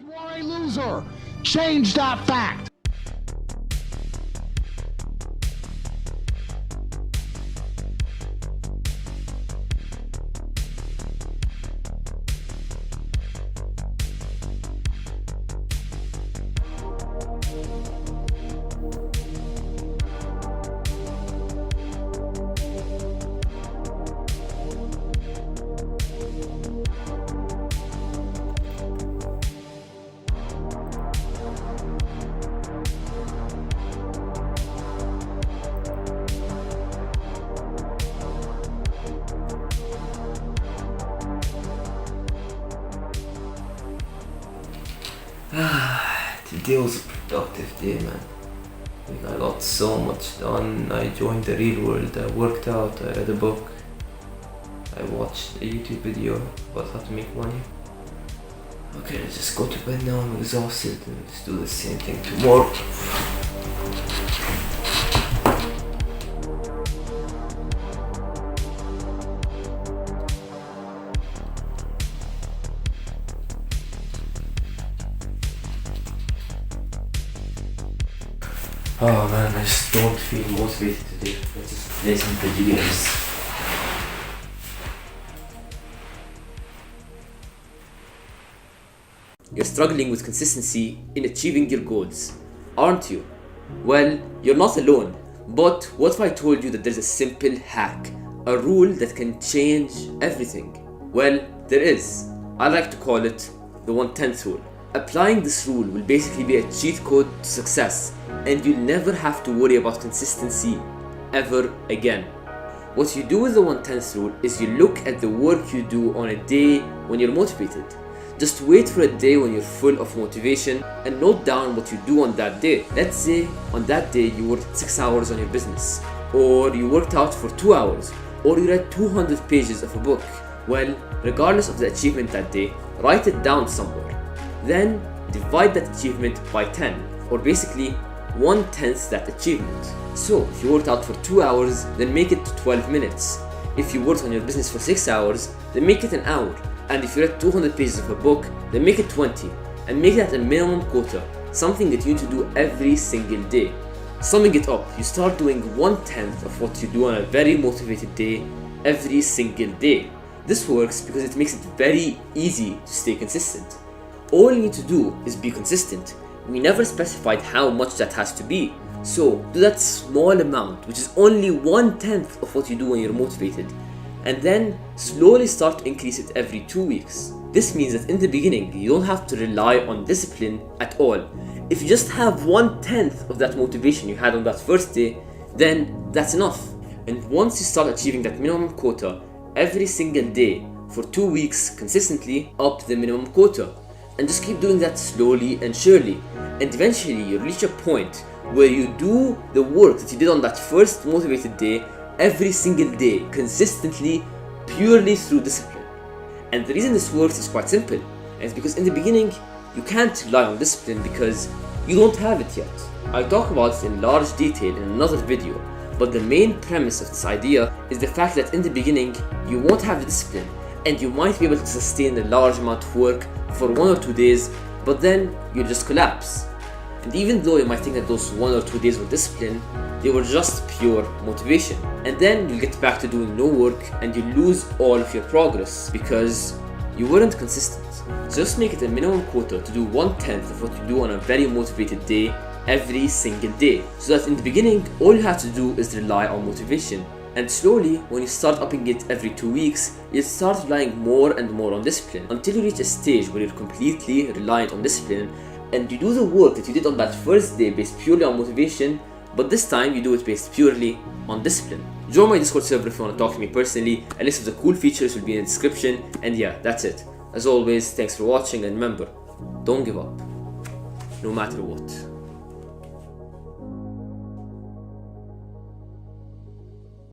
You are a loser. Change that fact. Today was a productive day, man. Like, I got so much done. I joined the real world. I worked out. I read a book. I watched a YouTube video about how to make money. Okay, let's just go to bed now. I'm exhausted. Let's do the same thing tomorrow. Oh man, I just don't feel motivated today. Let's just play some video games. You're struggling with consistency in achieving your goals, aren't you? Well, you're not alone. But what if I told you that there's a simple hack, a rule that can change everything? Well, there is. I like to call it the 1/10 rule. Applying this rule will basically be a cheat code to success, and you'll never have to worry about consistency ever again. What you do with the 1/10 rule is you look at the work you do on a day when you're motivated. Just wait for a day when you're full of motivation and note down what you do on that day. Let's say on that day you worked 6 hours on your business, or you worked out for 2 hours, or you read 200 pages of a book. Well, regardless of the achievement that day, write it down somewhere. Then divide that achievement by 10, or basically 1/10 that achievement. So if you worked out for 2 hours, then make it to 12 minutes. If you worked on your business for 6 hours, then make it an hour. And if you read 200 pages of a book, then make it 20. And make that a minimum quota, something that you need to do every single day. Summing it up, you start doing 1/10 of what you do on a very motivated day every single day. This works because it makes it very easy to stay consistent. All you need to do is be consistent. We never specified how much that has to be. So do that small amount, which is only 1/10 of what you do when you're motivated. And then slowly start to increase it every 2 weeks. This means that in the beginning, you don't have to rely on discipline at all. If you just have 1/10 of that motivation you had on that first day, then that's enough. And once you start achieving that minimum quota every single day for 2 weeks consistently, up to the minimum quota. And just keep doing that slowly and surely. And eventually you reach a point where you do the work that you did on that first motivated day every single day, consistently, purely through discipline. And the reason this works is quite simple. And it's because in the beginning, you can't rely on discipline because you don't have it yet. I talk about it in large detail in another video, but the main premise of this idea is the fact that in the beginning, you won't have the discipline, and you might be able to sustain a large amount of work for 1 or 2 days, but then you just collapse. And even though you might think that those 1 or 2 days were discipline, they were just pure motivation. And then you get back to doing no work and you lose all of your progress because you weren't consistent. So just make it a minimum quota to do 1/10 of what you do on a very motivated day every single day. So that in the beginning, all you have to do is rely on motivation. And slowly, when you start upping it every 2 weeks, you'll start relying more and more on discipline until you reach a stage where you're completely reliant on discipline and you do the work that you did on that first day based purely on motivation, but this time you do it based purely on discipline. Join my Discord server if you want to talk to me personally. A list of the cool features will be in the description, and yeah, that's it. As always, thanks for watching, and remember, don't give up, no matter what.